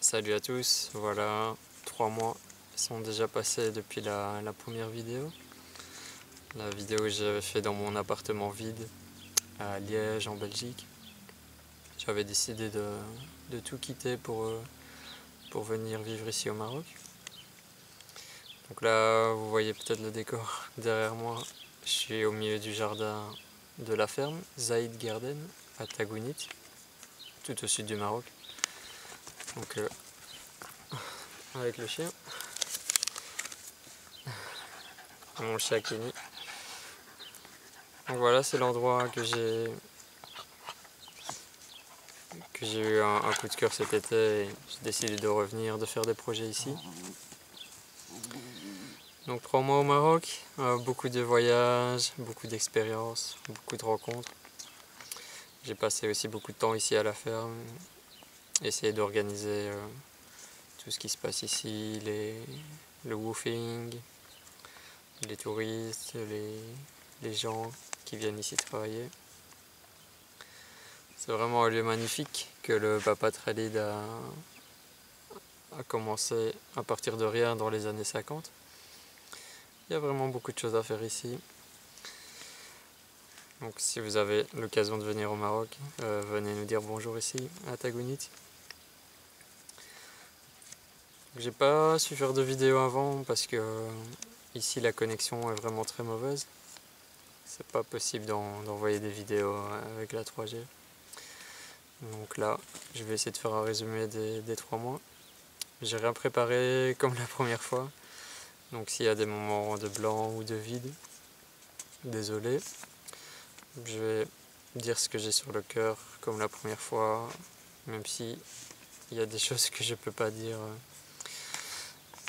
Salut à tous, voilà, 3 mois sont déjà passés depuis la première vidéo. La vidéo que j'avais fait dans mon appartement vide à Liège en Belgique. J'avais décidé de tout quitter pour venir vivre ici au Maroc. Donc là, vous voyez peut-être le décor derrière moi. Je suis au milieu du jardin de la ferme, Zaïd Garden, à Tagounit, tout au sud du Maroc. Donc avec le chien. Mon chat Kenny. Donc voilà, c'est l'endroit que j'ai eu un coup de cœur cet été et j'ai décidé de revenir, de faire des projets ici. Donc 3 mois au Maroc, beaucoup de voyages, beaucoup d'expériences, beaucoup de rencontres. J'ai passé aussi beaucoup de temps ici à la ferme, essayer d'organiser tout ce qui se passe ici, le woofing, les touristes, les gens qui viennent ici travailler. C'est vraiment un lieu magnifique que le Papa Khalid a commencé à partir de rien dans les années 50. Il y a vraiment beaucoup de choses à faire ici. Donc si vous avez l'occasion de venir au Maroc, venez nous dire bonjour ici à Tagounit. J'ai pas su faire de vidéo avant parce que ici la connexion est vraiment très mauvaise. C'est pas possible d'envoyer des vidéos avec la 3G. Donc là, je vais essayer de faire un résumé des 3 mois. J'ai rien préparé comme la première fois. Donc s'il y a des moments de blanc ou de vide, désolé. Je vais dire ce que j'ai sur le cœur comme la première fois, même si il y a des choses que je peux pas dire.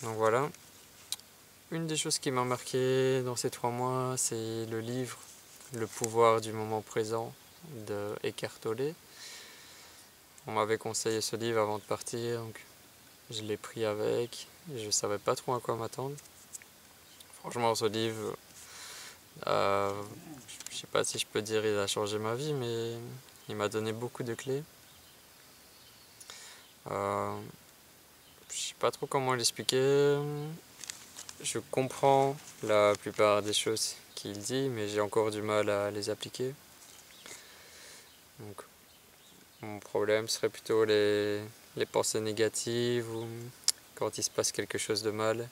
Donc voilà. Une des choses qui m'a marqué dans ces 3 mois, c'est le livre Le pouvoir du moment présent de Eckhart Tolle. On m'avait conseillé ce livre avant de partir, donc je l'ai pris avec. Et je savais pas trop à quoi m'attendre. Franchement, ce livre, je sais pas si je peux dire il a changé ma vie, mais il m'a donné beaucoup de clés. Je sais pas trop comment l'expliquer. Je comprends la plupart des choses qu'il dit, mais j'ai encore du mal à les appliquer. Donc, mon problème serait plutôt les pensées négatives ou quand il se passe quelque chose de mal.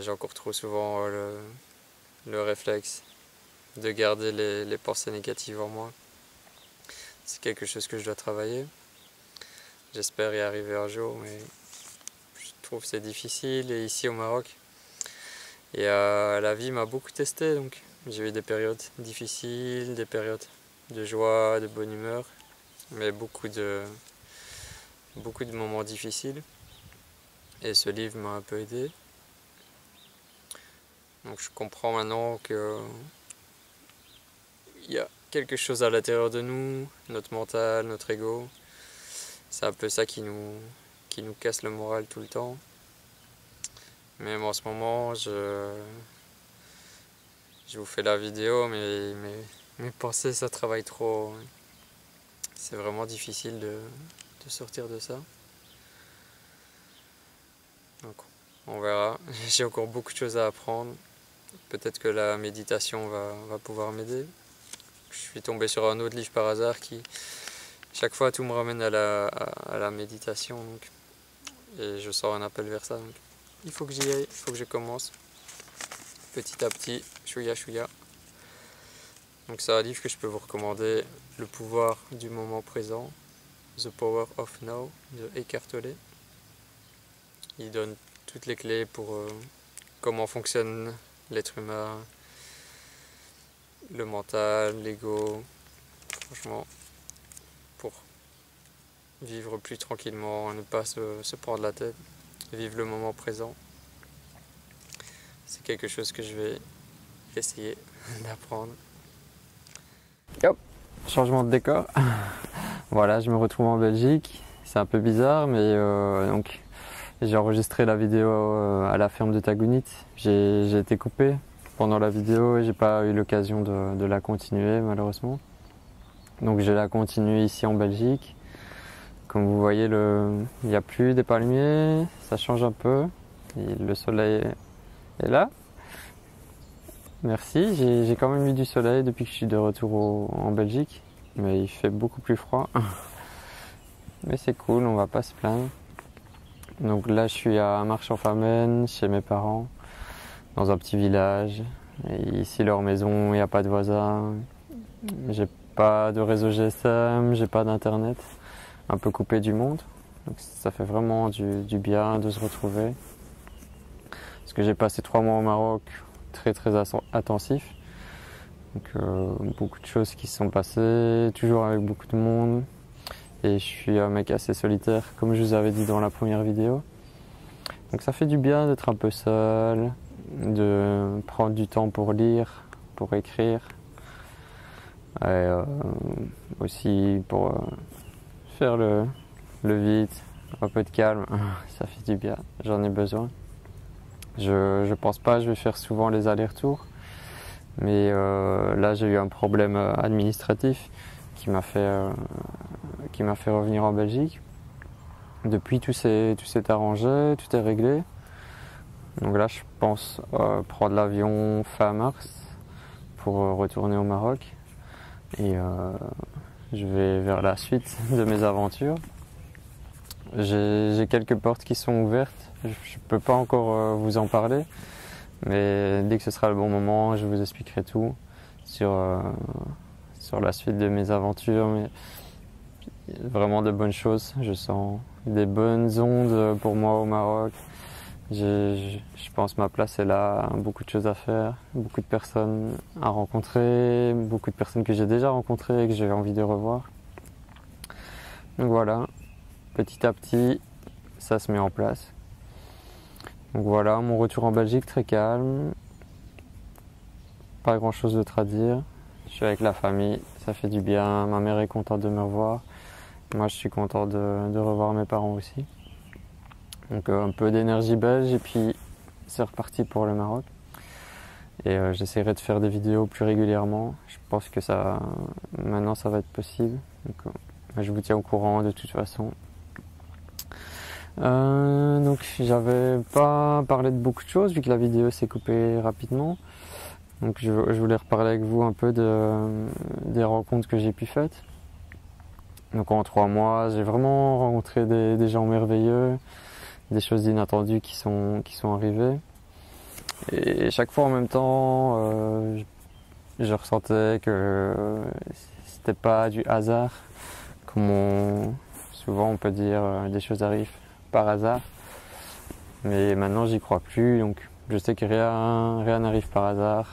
J'ai encore trop souvent le réflexe de garder les pensées négatives en moi. C'est quelque chose que je dois travailler. J'espère y arriver un jour, mais je trouve que c'est difficile. Et ici au Maroc, la vie m'a beaucoup testé. Donc j'ai eu des périodes difficiles, des périodes de joie, de bonne humeur, mais beaucoup de moments difficiles. Et ce livre m'a un peu aidé. Donc je comprends maintenant que il y a quelque chose à l'intérieur de nous, notre mental, notre ego. C'est un peu ça qui nous casse le moral tout le temps. Même en ce moment, je vous fais la vidéo, mais mes pensées, ça travaille trop. C'est vraiment difficile de sortir de ça. Donc, on verra. J'ai encore beaucoup de choses à apprendre. Peut-être que la méditation va pouvoir m'aider. Je suis tombé sur un autre livre par hasard qui, chaque fois, tout me ramène à la méditation. Donc, et je sors un appel vers ça. Donc, il faut que j'y aille, il faut que je commence. Petit à petit, chouïa chouïa. Donc c'est un livre que je peux vous recommander, Le pouvoir du moment présent, The Power of Now, de Eckhart Tolle. Il donne toutes les clés pour comment fonctionne l'être humain, le mental, l'ego. Franchement, pour vivre plus tranquillement, ne pas se prendre la tête, vivre le moment présent. C'est quelque chose que je vais essayer d'apprendre. Hop, changement de décor. Voilà, je me retrouve en Belgique. C'est un peu bizarre, mais donc j'ai enregistré la vidéo à la ferme de Tagounit. J'ai été coupé pendant la vidéo et j'ai pas eu l'occasion de la continuer malheureusement. Donc je la continue ici en Belgique. comme vous voyez, il n'y a plus des palmiers, ça change un peu. Et le soleil est là. Merci, j'ai quand même eu du soleil depuis que je suis de retour en Belgique, mais il fait beaucoup plus froid. Mais c'est cool, on va pas se plaindre. Donc là, je suis à Marche-en-Famenne, chez mes parents, dans un petit village. Et ici, leur maison, il n'y a pas de voisins. J'ai pas de réseau GSM, j'ai pas d'internet. Un peu coupé du monde. Donc ça fait vraiment du bien de se retrouver. Parce que j'ai passé 3 mois au Maroc, très intensif. Donc beaucoup de choses qui se sont passées, toujours avec beaucoup de monde. Et je suis un mec assez solitaire, comme je vous avais dit dans la première vidéo. Donc ça fait du bien d'être un peu seul, de prendre du temps pour lire, pour écrire. Et aussi pour faire le vide, un peu de calme, ça fait du bien, j'en ai besoin. Je pense pas que je vais faire souvent les allers-retours, mais là j'ai eu un problème administratif qui m'a fait revenir en Belgique. Depuis tout s'est arrangé, tout est réglé. Donc là je pense prendre l'avion fin mars pour retourner au Maroc et je vais vers la suite de mes aventures. J'ai quelques portes qui sont ouvertes, je ne peux pas encore vous en parler, mais dès que ce sera le bon moment, je vous expliquerai tout sur la suite de mes aventures. Mais vraiment de bonnes choses, je sens des bonnes ondes pour moi au Maroc. Je pense que ma place est là, beaucoup de choses à faire, beaucoup de personnes à rencontrer, beaucoup de personnes que j'ai déjà rencontrées et que j'ai envie de revoir. Donc voilà. Petit à petit, ça se met en place. Donc voilà, mon retour en Belgique très calme. Pas grand chose d'autre à dire. Je suis avec la famille, ça fait du bien. Ma mère est contente de me revoir. Moi, je suis content de revoir mes parents aussi. Donc un peu d'énergie belge et puis c'est reparti pour le Maroc. Et j'essaierai de faire des vidéos plus régulièrement. Je pense que maintenant ça va être possible. Donc je vous tiens au courant de toute façon. Donc j'avais pas parlé de beaucoup de choses vu que la vidéo s'est coupée rapidement. Donc je voulais reparler avec vous un peu des rencontres que j'ai pu faire. Donc en 3 mois, j'ai vraiment rencontré des gens merveilleux, des choses inattendues qui sont arrivées. Et chaque fois en même temps, je ressentais que c'était pas du hasard, comme souvent on peut dire des choses arrivent par hasard, mais maintenant j'y crois plus, donc je sais que rien n'arrive par hasard,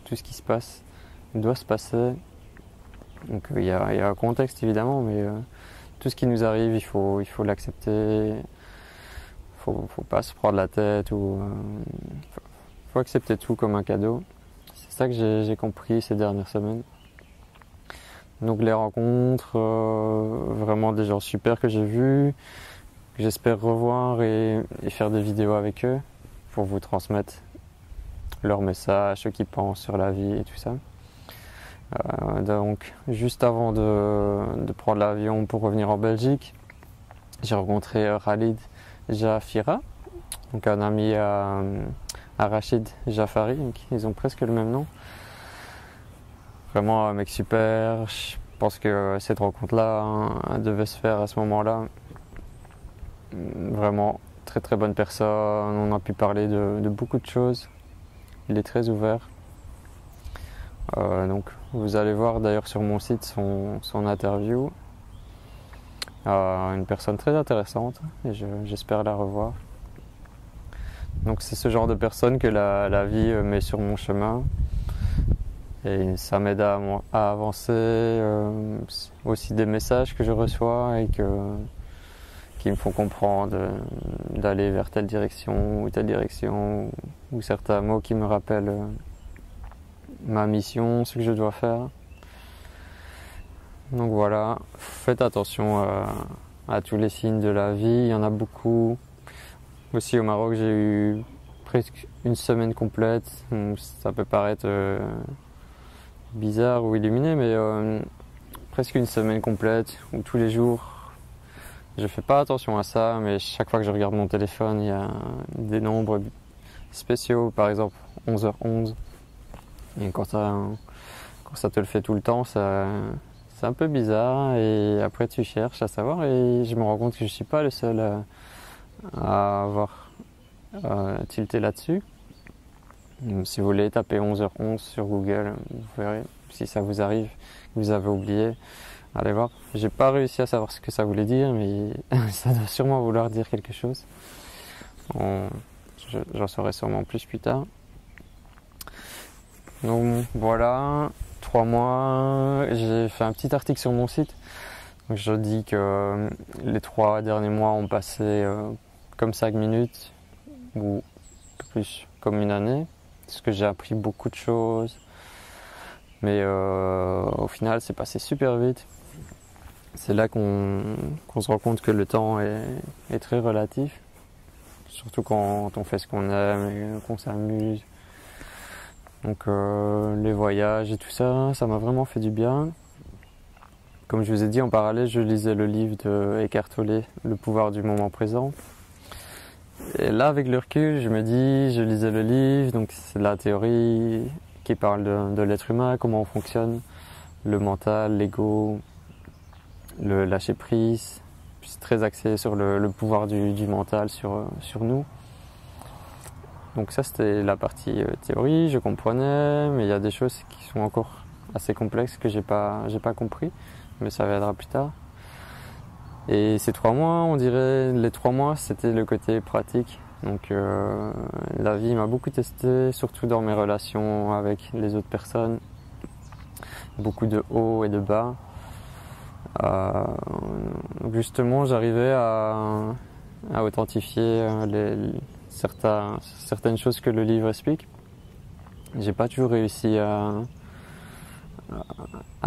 tout ce qui se passe doit se passer, donc il y a un contexte évidemment, mais tout ce qui nous arrive il faut l'accepter, faut pas se prendre la tête, ou faut accepter tout comme un cadeau. C'est ça que j'ai compris ces dernières semaines. Donc les rencontres, vraiment des gens super que j'ai vus, que j'espère revoir et faire des vidéos avec eux pour vous transmettre leurs messages, ce qu'ils pensent sur la vie et tout ça. Donc juste avant de prendre l'avion pour revenir en Belgique, j'ai rencontré Khalid Jafira, donc un ami à Rachid Jafari, donc ils ont presque le même nom. Vraiment un mec super, je pense que cette rencontre-là devait se faire à ce moment-là. Vraiment très très bonne personne, on a pu parler de beaucoup de choses, il est très ouvert. Donc vous allez voir d'ailleurs sur mon site son interview. Une personne très intéressante et j'espère la revoir. Donc c'est ce genre de personne que la vie met sur mon chemin et ça m'aide à avancer. Aussi des messages que je reçois et qui me font comprendre d'aller vers telle direction ou certains mots qui me rappellent ma mission, ce que je dois faire. Donc voilà, faites attention à tous les signes de la vie, il y en a beaucoup. Aussi au Maroc, j'ai eu presque une semaine complète. Ça peut paraître bizarre ou illuminé, mais presque une semaine complète où tous les jours Je fais pas attention à ça, mais chaque fois que je regarde mon téléphone, il y a des nombres spéciaux, par exemple 11h11. Et quand ça te le fait tout le temps, c'est un peu bizarre. Et après, tu cherches à savoir, et je me rends compte que je suis pas le seul à avoir tilté là-dessus. Si vous voulez taper 11h11 sur Google, vous verrez si ça vous arrive, que vous avez oublié. Allez voir. J'ai pas réussi à savoir ce que ça voulait dire, mais ça doit sûrement vouloir dire quelque chose. J'en saurai sûrement plus tard. Donc voilà, 3 mois. J'ai fait un petit article sur mon site. Donc, je dis que les 3 derniers mois ont passé comme 5 minutes, ou plus comme une année. Parce que j'ai appris beaucoup de choses. Mais au final, c'est passé super vite. C'est là qu'on se rend compte que le temps est très relatif. Surtout quand on fait ce qu'on aime et qu'on s'amuse. Donc les voyages et tout ça, ça m'a vraiment fait du bien. Comme je vous ai dit, en parallèle, je lisais le livre de Eckhart Tolle, Le pouvoir du moment présent. Et là, avec le recul, je me dis, je lisais le livre, donc c'est la théorie qui parle de l'être humain, comment on fonctionne, le mental, l'ego, le lâcher prise. C'est très axé sur le pouvoir du mental sur nous. Donc ça, c'était la partie théorie, je comprenais, mais il y a des choses qui sont encore assez complexes que j'ai pas compris, mais ça viendra plus tard. Et ces 3 mois, on dirait, les 3 mois, c'était le côté pratique. Donc la vie m'a beaucoup testé, surtout dans mes relations avec les autres personnes. Beaucoup de hauts et de bas. Justement, j'arrivais à authentifier certaines choses que le livre explique. J'ai pas toujours réussi à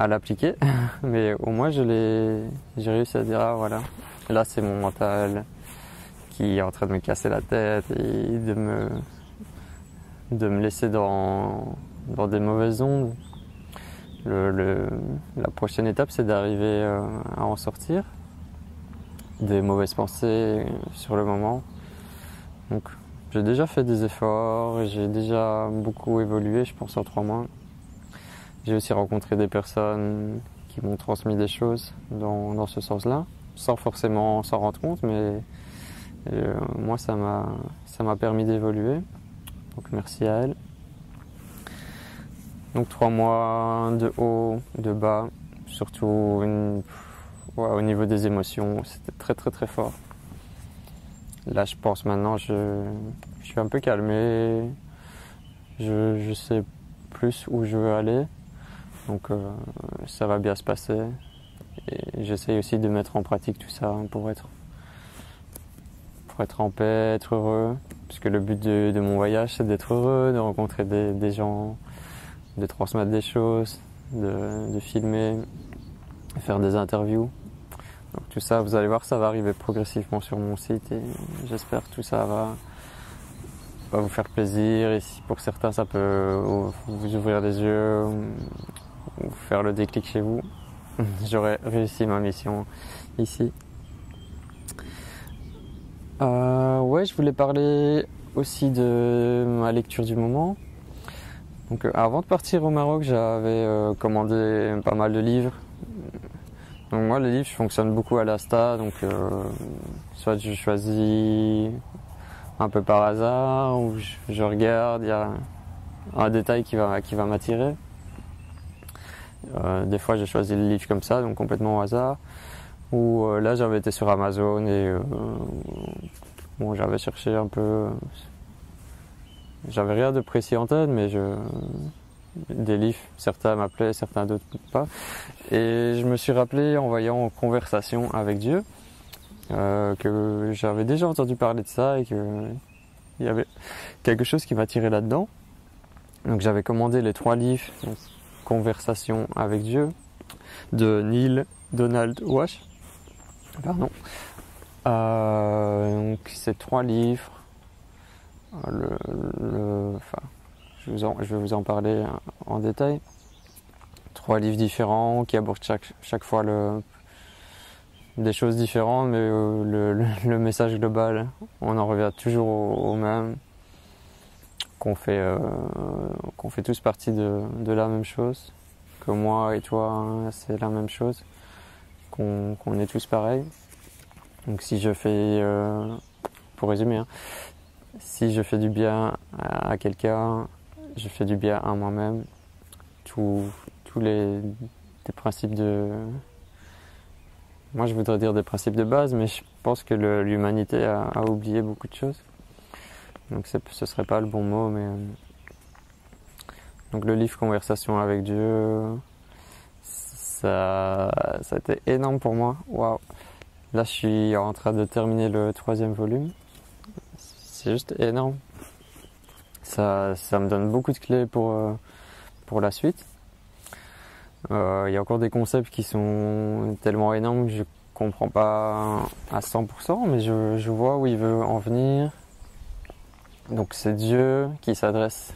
l'appliquer, mais au moins j'ai réussi à dire ah voilà, là c'est mon mental qui est en train de me casser la tête et de me laisser dans des mauvaises ondes. La prochaine étape, c'est d'arriver à en sortir des mauvaises pensées sur le moment. Donc j'ai déjà fait des efforts, j'ai déjà beaucoup évolué, je pense, en 3 mois. J'ai aussi rencontré des personnes qui m'ont transmis des choses dans ce sens-là, sans forcément s'en rendre compte, mais moi ça m'a permis d'évoluer. Donc merci à elles. Donc 3 mois de haut, de bas, surtout au niveau des émotions, c'était très très très fort. Là je pense maintenant, je suis un peu calmé, je sais plus où je veux aller. Donc ça va bien se passer, et j'essaye aussi de mettre en pratique tout ça pour être en paix, être heureux, parce que le but de mon voyage, c'est d'être heureux, de rencontrer des gens, de transmettre des choses, de filmer, de faire des interviews. Donc tout ça, vous allez voir, ça va arriver progressivement sur mon site, et j'espère que tout ça va vous faire plaisir, et si pour certains ça peut vous ouvrir les yeux, ou faire le déclic chez vous, j'aurais réussi ma mission ici. Ouais, je voulais parler aussi de ma lecture du moment. Donc avant de partir au Maroc, j'avais commandé pas mal de livres. Donc moi, les livres, je fonctionne beaucoup à l'Asta, donc soit je choisis un peu par hasard, ou je regarde, il y a un détail qui va m'attirer. Des fois j'ai choisi le livre comme ça, donc complètement au hasard. Ou là j'avais été sur Amazon et bon, j'avais cherché un peu. J'avais rien de précis en tête, mais des livres, certains m'appelaient, certains d'autres pas. Et je me suis rappelé en voyant Conversation avec Dieu que j'avais déjà entendu parler de ça et qu'il y avait quelque chose qui m'attirait là-dedans. Donc j'avais commandé les 3 livres, donc, Conversation avec Dieu, de Neil Donald Walsch. Pardon. Donc ces 3 livres, je vais vous en parler en détail. 3 livres différents qui abordent chaque fois des choses différentes, mais le message global, on en revient toujours au même, qu'on fait tous partie de la même chose, que moi et toi, hein, c'est la même chose, qu'on est tous pareils. Donc si je fais, pour résumer, hein, si je fais du bien à quelqu'un, je fais du bien à moi-même. Tous des principes de... Moi je voudrais dire des principes de base, mais je pense que l'humanité a oublié beaucoup de choses. Donc ce serait pas le bon mot, mais... Donc le livre Conversation avec Dieu, ça a été énorme pour moi. Waouh! Là je suis en train de terminer le 3e volume. C'est juste énorme. Ça me donne beaucoup de clés pour la suite. Il y a encore des concepts qui sont tellement énormes que je comprends pas à 100%, mais je vois où il veut en venir. Donc c'est Dieu qui s'adresse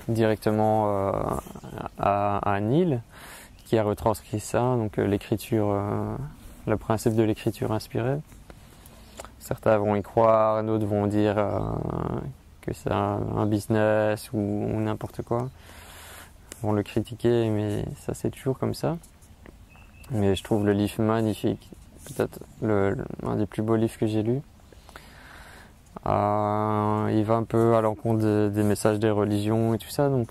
directement à Neil, qui a retranscrit ça, donc l'écriture, le principe de l'écriture inspirée. Certains vont y croire, d'autres vont dire que c'est un business ou n'importe quoi. Vont le critiquer, mais ça c'est toujours comme ça. Mais je trouve le livre magnifique, peut-être un des plus beaux livres que j'ai lus. Il va un peu à l'encontre des messages des religions et tout ça, donc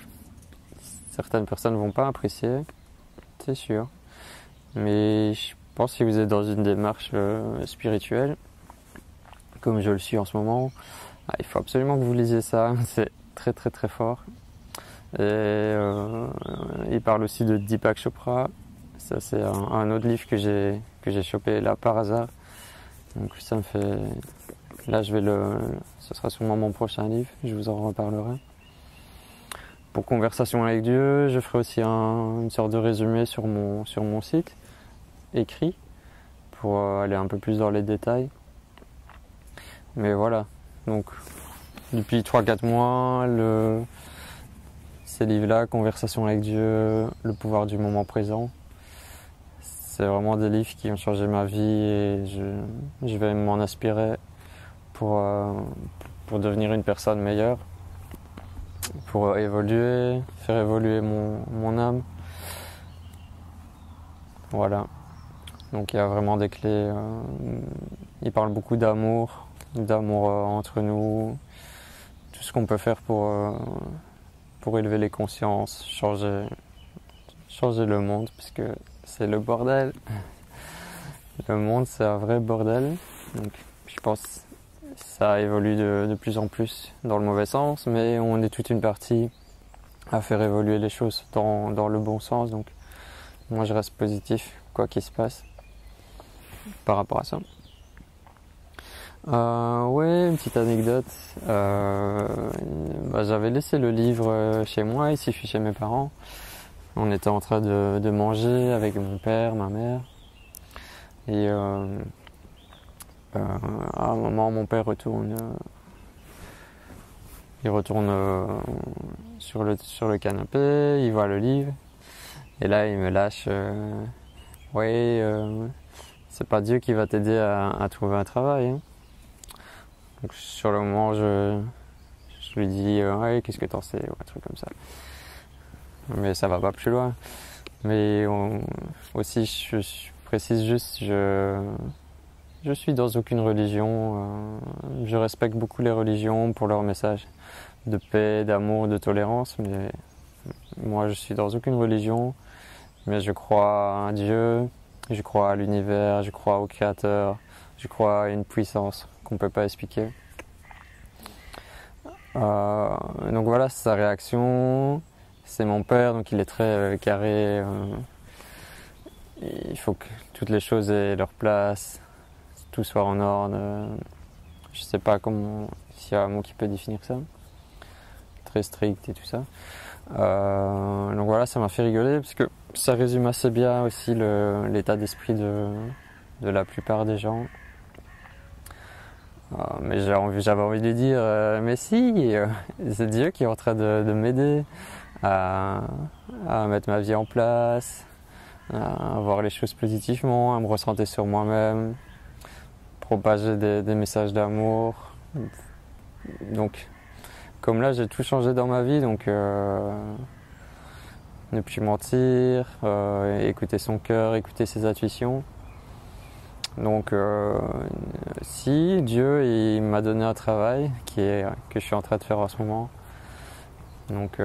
certaines personnes vont pas apprécier, c'est sûr. Mais je pense que si vous êtes dans une démarche spirituelle, comme je le suis en ce moment, il faut absolument que vous lisiez ça, c'est très très très fort. Et il parle aussi de Deepak Chopra. Ça c'est un autre livre que j'ai chopé là par hasard. Donc ça me fait... Là ce sera sûrement mon prochain livre, je vous en reparlerai. Pour Conversation avec Dieu, je ferai aussi une sorte de résumé sur mon site, écrit, pour aller un peu plus dans les détails. Mais voilà, donc depuis 3-4 mois, ces livres-là, Conversation avec Dieu, Le pouvoir du moment présent, c'est vraiment des livres qui ont changé ma vie et je vais m'en inspirer pour devenir une personne meilleure, pour évoluer, faire évoluer mon âme. Voilà. Donc il y a vraiment des clés. Il parle beaucoup d'amour entre nous, tout ce qu'on peut faire pour élever les consciences, changer le monde, parce que c'est le bordel. Le monde, c'est un vrai bordel. Donc je pense que ça évolue de plus en plus dans le mauvais sens, mais on est toute une partie à faire évoluer les choses dans le bon sens. Donc moi je reste positif, quoi qu'il se passe, par rapport à ça. Ouais, une petite anecdote. J'avais laissé le livre chez moi, ici je suis chez mes parents. On était en train de manger avec mon père, ma mère. Et à un moment, mon père retourne sur le canapé, il voit le livre. Et là, il me lâche c'est pas Dieu qui va t'aider à trouver un travail. Hein. Donc sur le moment, je lui dis ouais, qu'est-ce que t'en sais, ou un truc comme ça. Mais ça va pas plus loin. Mais aussi, je précise juste, je suis dans aucune religion. Je respecte beaucoup les religions pour leur message de paix, d'amour, de tolérance. Mais moi, je suis dans aucune religion. Mais je crois à Dieu, je crois à l'univers, je crois au Créateur, je crois à une puissance qu'on ne peut pas expliquer. Donc voilà, c'est sa réaction. C'est mon père, donc il est très carré. Il faut que toutes les choses aient leur place, tout soit en ordre. Je sais pas s'il y a un mot qui peut définir ça. Très strict et tout ça. Donc voilà, ça m'a fait rigoler parce que ça résume assez bien aussi l'état d'esprit de la plupart des gens. Mais j'avais envie de lui dire, mais si, c'est Dieu qui est en train de m'aider à mettre ma vie en place, à voir les choses positivement, à me recentrer sur moi-même, propager des messages d'amour. Donc, comme là, j'ai tout changé dans ma vie, donc ne plus mentir, écouter son cœur, écouter ses intuitions. Donc, si Dieu il m'a donné un travail que je suis en train de faire en ce moment, donc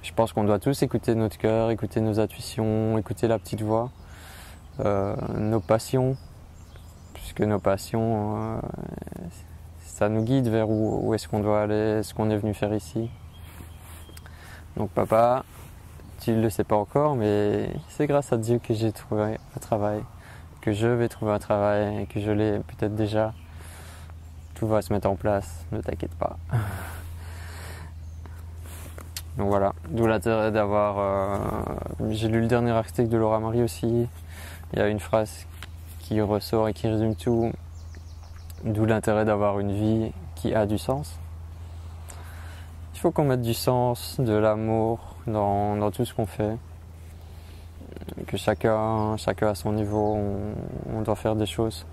je pense qu'on doit tous écouter notre cœur, écouter nos intuitions, écouter la petite voix, nos passions, puisque nos passions, ça nous guide vers où est-ce qu'on doit aller, ce qu'on est venu faire ici. Donc papa, tu ne le sais pas encore, mais c'est grâce à Dieu que j'ai trouvé un travail, que je vais trouver un travail et que je l'ai peut-être déjà. Tout va se mettre en place, ne t'inquiète pas. Donc voilà, d'où l'intérêt d'avoir... j'ai lu le dernier article de Laura Marie aussi. Il y a une phrase qui ressort et qui résume tout. D'où l'intérêt d'avoir une vie qui a du sens. Il faut qu'on mette du sens, de l'amour dans tout ce qu'on fait. Que chacun à son niveau, on doit faire des choses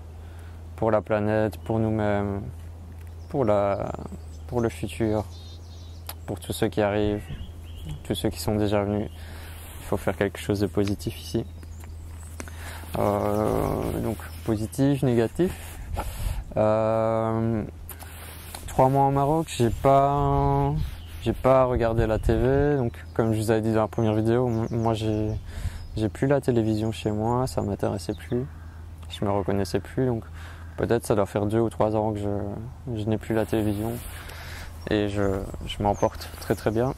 pour la planète, pour nous-mêmes, pour le futur, pour tous ceux qui arrivent, tous ceux qui sont déjà venus. Il faut faire quelque chose de positif ici. Donc positif, négatif. 3 mois au Maroc, j'ai pas regardé la TV. Donc comme je vous avais dit dans la première vidéo, moi j'ai plus la télévision chez moi, ça m'intéressait plus, je me reconnaissais plus. Donc peut-être ça doit faire 2 ou 3 ans que je n'ai plus la télévision et je m'en porte très très bien.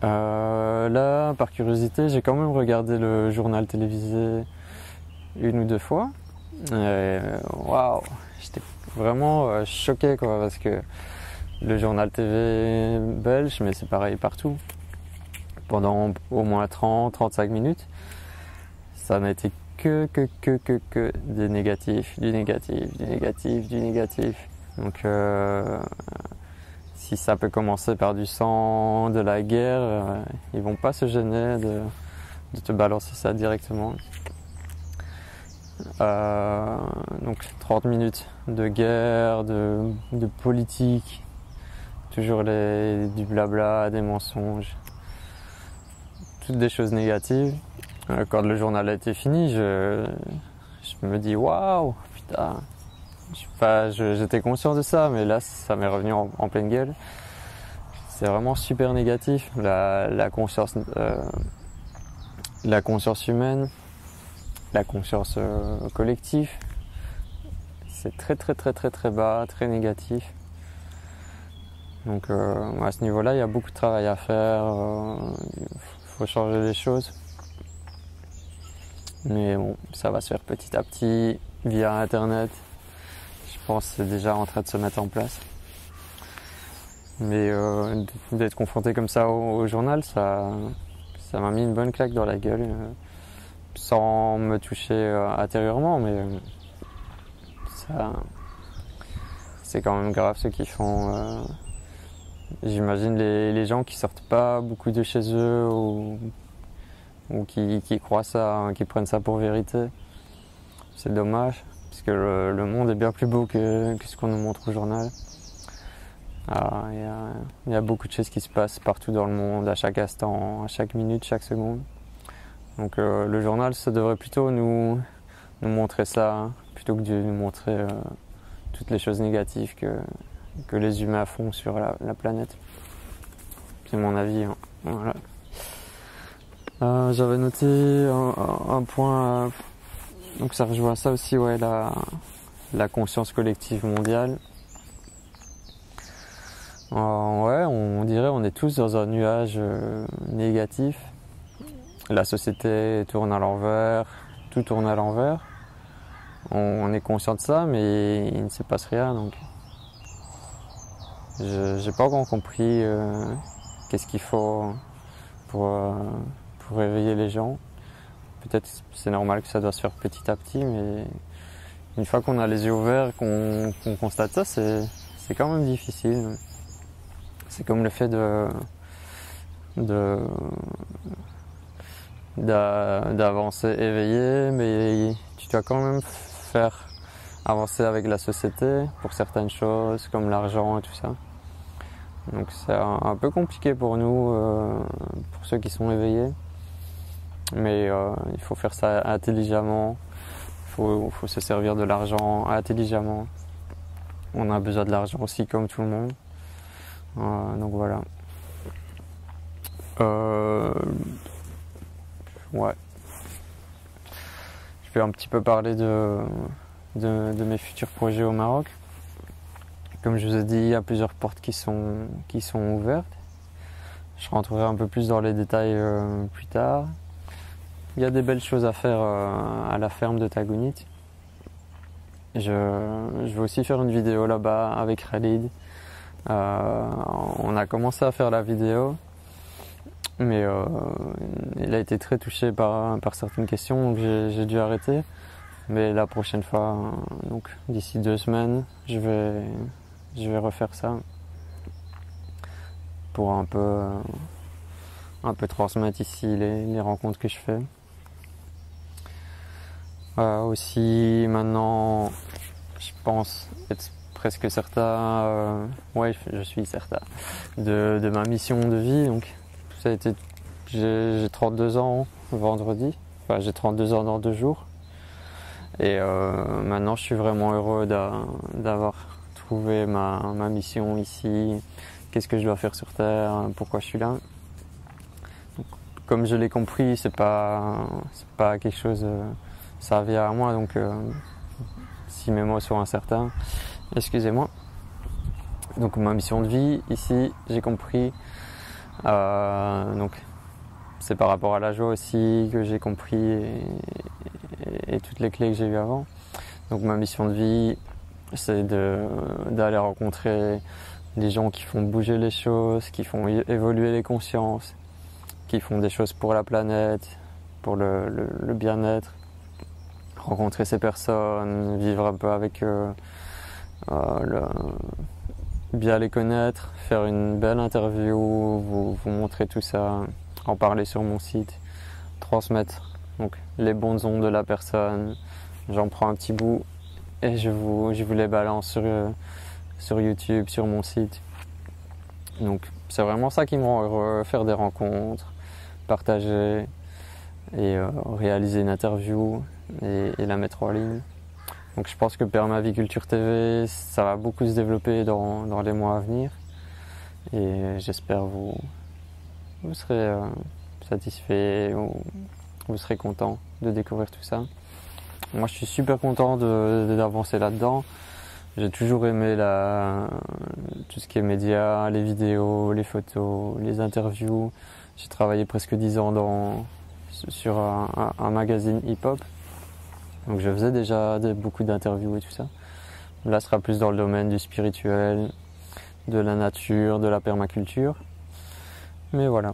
Là, par curiosité, j'ai quand même regardé le journal télévisé 1 ou 2 fois. Waouh, j'étais vraiment choqué quoi, parce que le journal TV belge, mais c'est pareil partout. Pendant au moins 30-35 minutes, ça n'a été que des négatifs, du négatif, du négatif, du négatif. Donc si ça peut commencer par du sang, de la guerre, ils vont pas se gêner de te balancer ça directement. Donc 30 minutes de guerre, de politique, toujours du blabla, des mensonges, toutes des choses négatives. Quand le journal a été fini, je me dis waouh, putain, j'étais conscient de ça, mais là ça m'est revenu en pleine gueule. C'est vraiment super négatif, la conscience humaine, la conscience collective, c'est très bas, très négatif. Donc à ce niveau-là, il y a beaucoup de travail à faire, il faut changer les choses. Mais bon, ça va se faire petit à petit via Internet. Je pense que c'est déjà en train de se mettre en place. Mais d'être confronté comme ça au journal, ça m'a mis une bonne claque dans la gueule. Sans me toucher intérieurement, mais ça, c'est quand même grave ce qu'ils font. J'imagine les gens qui sortent pas beaucoup de chez eux ou qui croient ça, hein, qui prennent ça pour vérité. C'est dommage, parce que le monde est bien plus beau que ce qu'on nous montre au journal. Il y a beaucoup de choses qui se passent partout dans le monde, à chaque instant, à chaque minute, chaque seconde. Donc le journal, ça devrait plutôt nous montrer ça, hein, plutôt que de nous montrer toutes les choses négatives que les humains font sur la planète. C'est mon avis. Hein. Voilà. J'avais noté un point, donc ça rejoint ça aussi, ouais, la conscience collective mondiale. Ouais, on dirait on est tous dans un nuage négatif. La société tourne à l'envers, tout tourne à l'envers. On est conscient de ça, mais il ne se passe rien. Donc, j'ai pas encore compris qu'est-ce qu'il faut pour réveiller les gens. Peut-être c'est normal que ça doit se faire petit à petit, mais une fois qu'on a les yeux ouverts, qu'on constate ça, c'est quand même difficile. C'est comme le fait d'avancer éveillé, mais tu dois quand même faire avancer avec la société pour certaines choses comme l'argent et tout ça. Donc c'est un peu compliqué pour nous, pour ceux qui sont éveillés, mais il faut faire ça intelligemment, il faut se servir de l'argent intelligemment. On a besoin de l'argent aussi comme tout le monde, donc voilà. Ouais. Je vais un petit peu parler de mes futurs projets au Maroc. Comme je vous ai dit, il y a plusieurs portes qui sont ouvertes. Je rentrerai un peu plus dans les détails plus tard. Il y a des belles choses à faire à la ferme de Tagounit. Je vais aussi faire une vidéo là-bas avec Khalid. On a commencé à faire la vidéo, mais il a été très touché par certaines questions, donc j'ai dû arrêter. Mais la prochaine fois, donc d'ici 2 semaines, je vais refaire ça pour un peu transmettre ici les rencontres que je fais. Aussi maintenant, je pense être presque certain, ouais, je suis certain de ma mission de vie. Donc ça a été, j'ai 32 ans vendredi, enfin j'ai 32 ans dans 2 jours. Et maintenant je suis vraiment heureux d'avoir trouvé ma mission ici, qu'est-ce que je dois faire sur Terre, pourquoi je suis là. Donc, comme je l'ai compris, c'est pas quelque chose, ça vient à moi, donc si mes mots sont incertains, excusez-moi. Donc ma mission de vie ici, j'ai compris, donc c'est par rapport à la joie aussi que j'ai compris et toutes les clés que j'ai eues avant. Donc ma mission de vie, c'est d'aller rencontrer des gens qui font bouger les choses, qui font évoluer les consciences, qui font des choses pour la planète, pour le bien-être. Rencontrer ces personnes, vivre un peu avec eux, bien les connaître, faire une belle interview, vous montrer tout ça, en parler sur mon site, transmettre donc les bonnes ondes de la personne. J'en prends un petit bout et je vous les balance sur YouTube, sur mon site. Donc c'est vraiment ça qui me rend heureux, faire des rencontres, partager et réaliser une interview et la mettre en ligne. Donc je pense que Permaviculture TV, ça va beaucoup se développer dans les mois à venir et j'espère vous serez satisfait ou vous serez content de découvrir tout ça. Moi je suis super content d'avancer là-dedans. J'ai toujours aimé tout ce qui est médias, les vidéos, les photos, les interviews. J'ai travaillé presque 10 ans sur un magazine hip-hop. Donc je faisais déjà beaucoup d'interviews et tout ça. Là ce sera plus dans le domaine du spirituel, de la nature, de la permaculture. Mais voilà,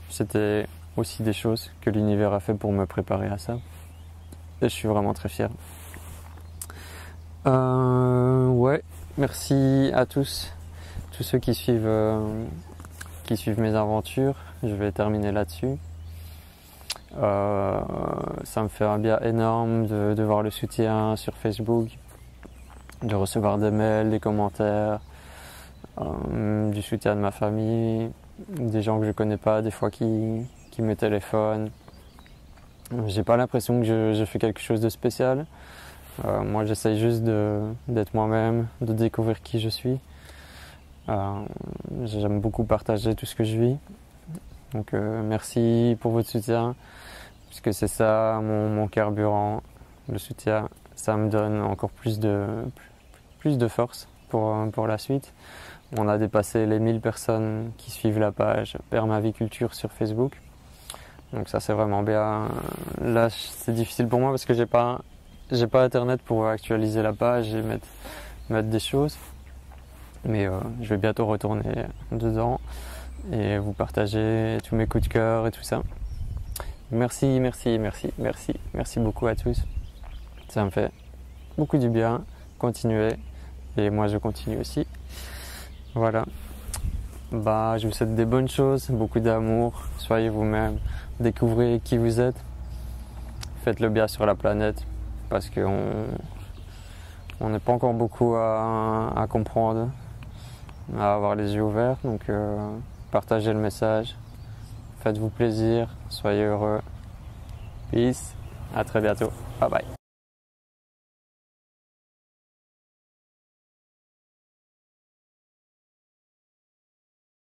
c'était aussi des choses que l'univers a fait pour me préparer à ça. Et je suis vraiment très fier. Ouais, merci à tous ceux qui suivent mes aventures. Je vais terminer là-dessus. Ça me fait un bien énorme de voir le soutien sur Facebook, de recevoir des mails, des commentaires, du soutien de ma famille, des gens que je connais pas, des fois qui me téléphonent. J'ai pas l'impression que je fais quelque chose de spécial. Moi j'essaye juste d'être moi-même, de découvrir qui je suis. J'aime beaucoup partager tout ce que je vis. Donc merci pour votre soutien, puisque c'est ça mon carburant, le soutien. Ça me donne encore plus de force pour la suite. On a dépassé les 1000 personnes qui suivent la page Permaviculture sur Facebook. Donc ça c'est vraiment bien. Là c'est difficile pour moi parce que j'ai pas internet pour actualiser la page et mettre des choses. Mais je vais bientôt retourner dedans et vous partager tous mes coups de cœur et tout ça. Merci beaucoup à tous. Ça me fait beaucoup du bien. Continuez et moi je continue aussi. Voilà. je vous souhaite des bonnes choses, beaucoup d'amour, soyez vous-même, découvrez qui vous êtes, faites le bien sur la planète parce qu'on n'est pas encore beaucoup à comprendre, à avoir les yeux ouverts, donc partagez le message, faites-vous plaisir, soyez heureux, peace, à très bientôt, bye bye.